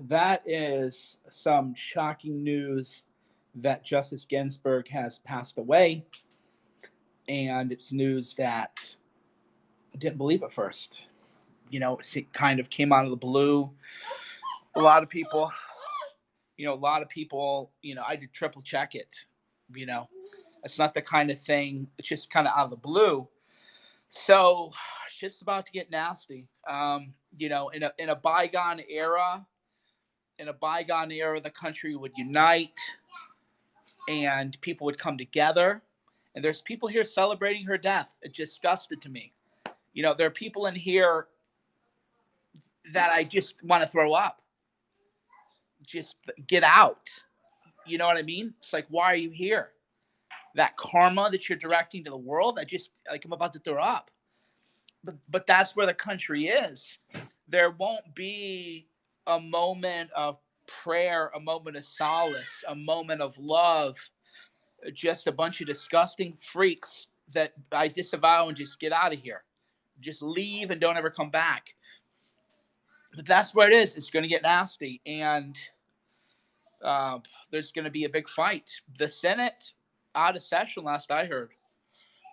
That is some shocking news that Justice Ginsburg has passed away, and it's news that I didn't believe at first. It kind of came out of the blue. A lot of people, I did triple check it. You know, it's not the kind of thing. It's just kind of out of the blue. So shit's about to get nasty. In a bygone era, the country would unite and people would come together. And there's people here celebrating her death. It just disgusted to me. There are people in here that I just want to throw up. Just get out. You know what I mean? It's like, why are you here? That karma that you're directing to the world, I'm about to throw up. But that's where the country is. There won't be a moment of prayer, a moment of solace, a moment of love, just a bunch of disgusting freaks that I disavow and just get out of here. Just leave and don't ever come back. But that's where it is. It's going to get nasty. And there's going to be a big fight. The Senate out of session last I heard.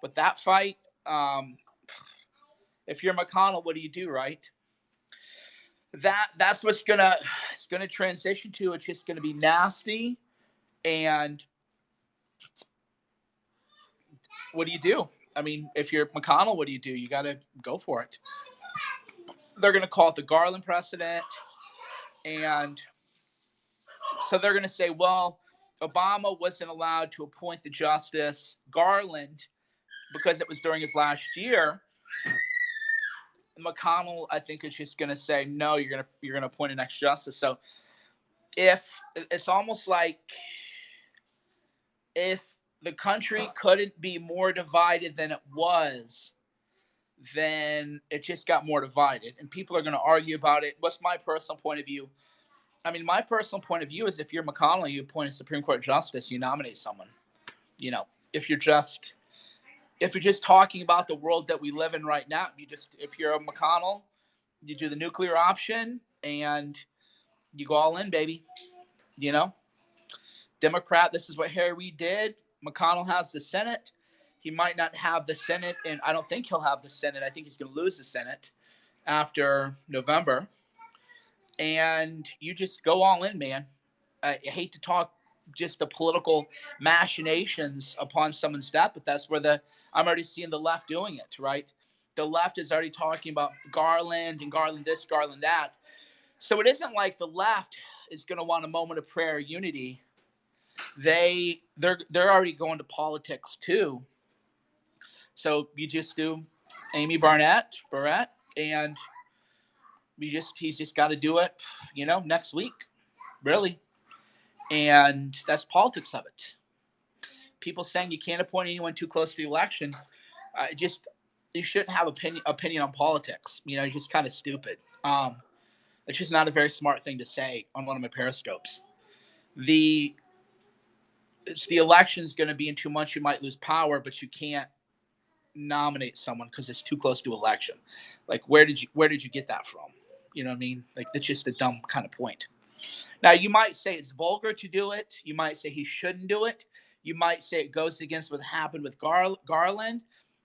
But that fight, if you're McConnell, what do you do, right? That's what's it's gonna transition to. It's just gonna be nasty. And what do you do? I mean, if you're McConnell, what do? You got to go for it. They're going to call it the Garland precedent. And so they're going to say, well, Obama wasn't allowed to appoint the justice Garland because it was during his last year. McConnell, I think, is just going to say, no, you're going to appoint a next justice. So if it's almost like if the country couldn't be more divided than it was, then it just got more divided. And people are going to argue about it. What's my personal point of view? I mean, my personal point of view is if you're McConnell, you appoint a Supreme Court justice, you nominate someone. If you're just talking about the world that we live in right now, if you're a McConnell, you do the nuclear option and you go all in, baby. Democrat, this is what Harry Reid did. McConnell has the Senate. He might not have the Senate, and I don't think he'll have the Senate. I think he's going to lose the Senate after November. And you just go all in, man. I hate to talk just the political machinations upon someone's death, but that's where I'm already seeing the left doing it, right? The left is already talking about Garland and Garland this, Garland that. So it isn't like the left is going to want a moment of prayer or unity. They're already going to politics too. So you just do Amy Barrett, and he's just got to do it, next week, really. And that's politics of it. People saying you can't appoint anyone too close to the election, you shouldn't have opinion on politics. It's just kind of stupid. It's just not a very smart thing to say on one of my periscopes. The election's going to be in 2 months. You might lose power, but you can't nominate someone because it's too close to election. Like, where did you get that from? You know what I mean? Like, that's just a dumb kind of point. Now, you might say it's vulgar to do it. You might say he shouldn't do it. You might say it goes against what happened with Garland.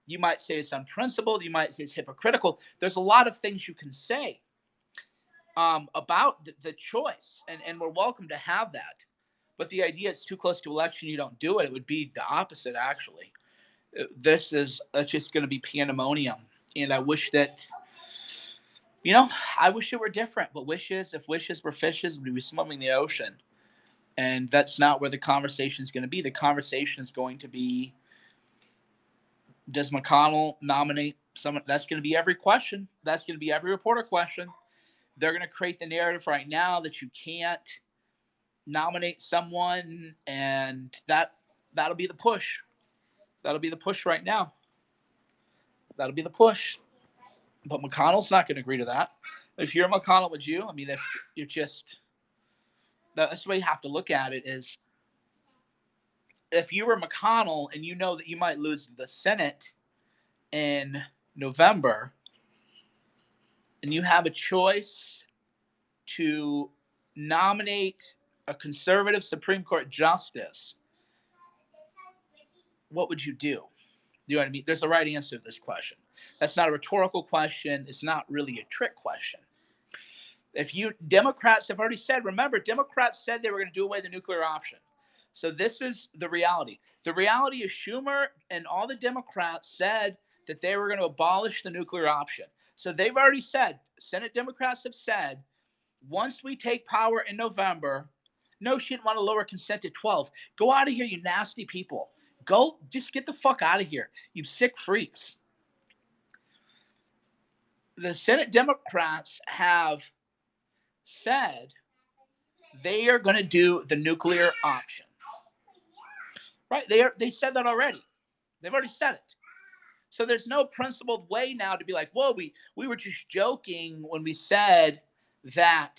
You might say it's unprincipled. You might say it's hypocritical. There's a lot of things you can say about the choice, and we're welcome to have that. But the idea it's too close to election, you don't do it. It would be the opposite, actually. This is just going to be pandemonium. And I wish that, I wish it were different. But if wishes were fishes, we'd be swimming in the ocean. And that's not where the conversation is going to be. The conversation is going to be, does McConnell nominate someone? That's going to be every question. That's going to be every reporter question. They're going to create the narrative right now that you can't nominate someone, and that'll be the push. That'll be the push right now. That'll be the push. But McConnell's not going to agree to that. If you're McConnell, would you? I mean, if you're just... That's the way you have to look at it is, if you were McConnell and you know that you might lose the Senate in November, and you have a choice to nominate a conservative Supreme Court justice, what would you do? You know what I mean? There's a right answer to this question. That's not a rhetorical question. It's not really a trick question. Democrats have already said, remember, Democrats said they were going to do away with the nuclear option. So this is the reality. The reality is Schumer and all the Democrats said that they were going to abolish the nuclear option. So they've already said, Senate Democrats have said, once we take power in November, no, she didn't want to lower consent to 12. Go out of here, you nasty people. Go, just get the fuck out of here, you sick freaks. The Senate Democrats have said they are going to do the nuclear option. Right? They said that already. They've already said it. So there's no principled way now to be like, whoa, we were just joking when we said that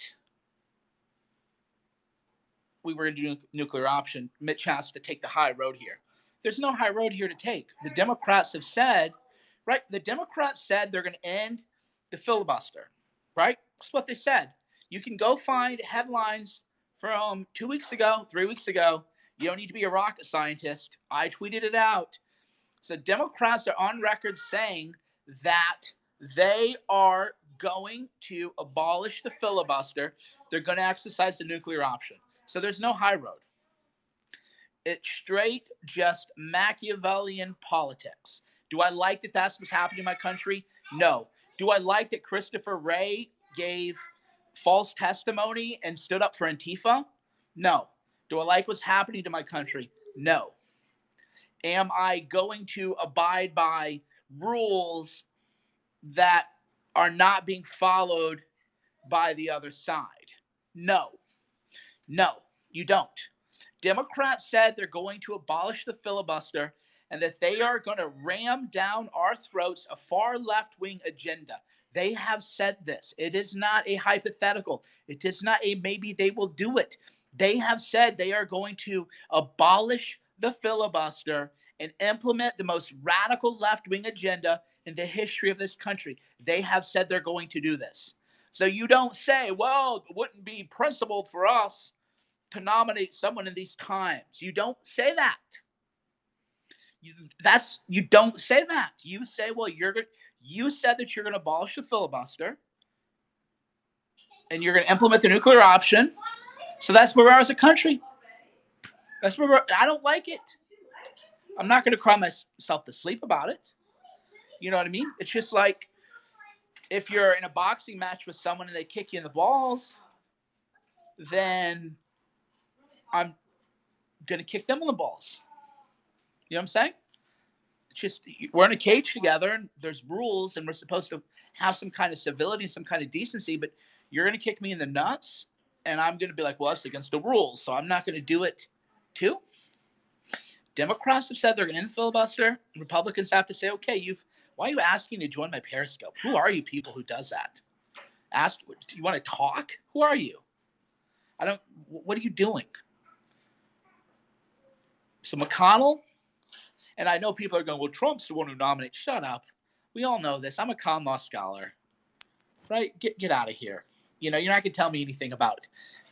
we were going to do nuclear option. Mitch has to take the high road here. There's no high road here to take. The Democrats have said, right? The Democrats said they're going to end the filibuster, right? That's what they said. You can go find headlines from 2 weeks ago, 3 weeks ago. You don't need to be a rocket scientist. I tweeted it out. So Democrats are on record saying that they are going to abolish the filibuster. They're going to exercise the nuclear option. So there's no high road. It's straight, just Machiavellian politics. Do I like that that's what's happening in my country? No. Do I like that Christopher Wray gave false testimony and stood up for Antifa? No. Do I like what's happening to my country? No. Am I going to abide by rules that are not being followed by the other side? No. No, you don't. Democrats said they're going to abolish the filibuster and that they are going to ram down our throats a far left-wing agenda. They have said this. It is not a hypothetical. It is not a maybe they will do it. They have said they are going to abolish the filibuster and implement the most radical left-wing agenda in the history of this country. They have said they're going to do this. So you don't say, well, it wouldn't be principled for us to nominate someone in these times. You don't say that. You don't say that. You say, well, you said that you're going to abolish the filibuster and you're going to implement the nuclear option. So that's where we are as a country. That's where I don't like it. I'm not going to cry myself to sleep about it. You know what I mean? It's just like if you're in a boxing match with someone and they kick you in the balls, then I'm going to kick them in the balls. You know what I'm saying? It's just we're in a cage together and there's rules and we're supposed to have some kind of civility and some kind of decency, but you're going to kick me in the nuts and I'm going to be like, well, that's against the rules, so I'm not going to do it too. Democrats have said they're going to end the filibuster. Republicans have to say, okay, why are you asking to join my Periscope? Who are you people who does that? Do you want to talk? Who are you? What are you doing? So McConnell, and I know people are going, well, Trump's the one who nominates. Shut up. We all know this. I'm a con law scholar, right? Get out of here. You know, you're not going to tell me anything about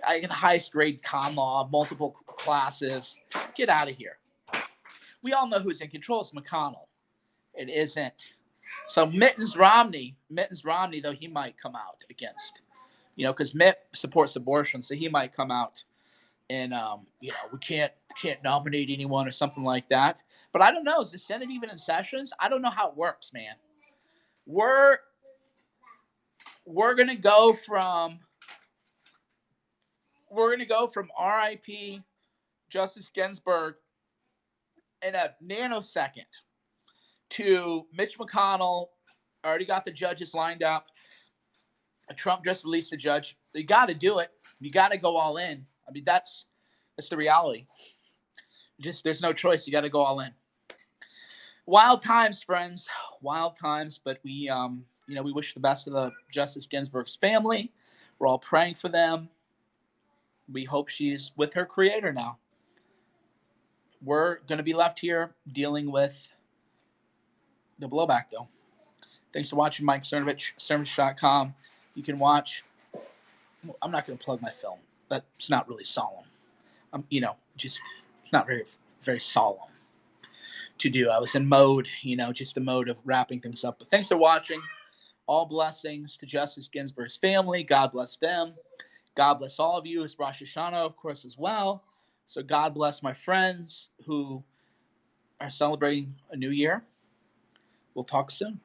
I get the highest grade con law, multiple classes. Get out of here. We all know who's in control. It's McConnell. It isn't. So Mitt Romney, though, he might come out against, because Mitt supports abortion, so he might come out and, we can't nominate anyone or something like that. But I don't know. Is the Senate even in sessions? I don't know how it works, man. We're gonna go from R.I.P. Justice Ginsburg in a nanosecond to Mitch McConnell. Already got the judges lined up. Trump just released a judge. You got to do it. You got to go all in. I mean, that's the reality. There's no choice. You got to go all in. Wild times, friends. Wild times. But we wish the best of the Justice Ginsburg's family. We're all praying for them. We hope she's with her creator now. We're going to be left here dealing with the blowback, though. Thanks for watching, Mike Cernovich, Cernovich.com. You can watch. I'm not going to plug my film. that's not really solemn. Just it's not very solemn to do. I was in mode, just the mode of wrapping things up. But thanks for watching. All blessings to Justice Ginsburg's family. God bless them. God bless all of you. It's Rosh Hashanah, of course, as well. So God bless my friends who are celebrating a new year. We'll talk soon.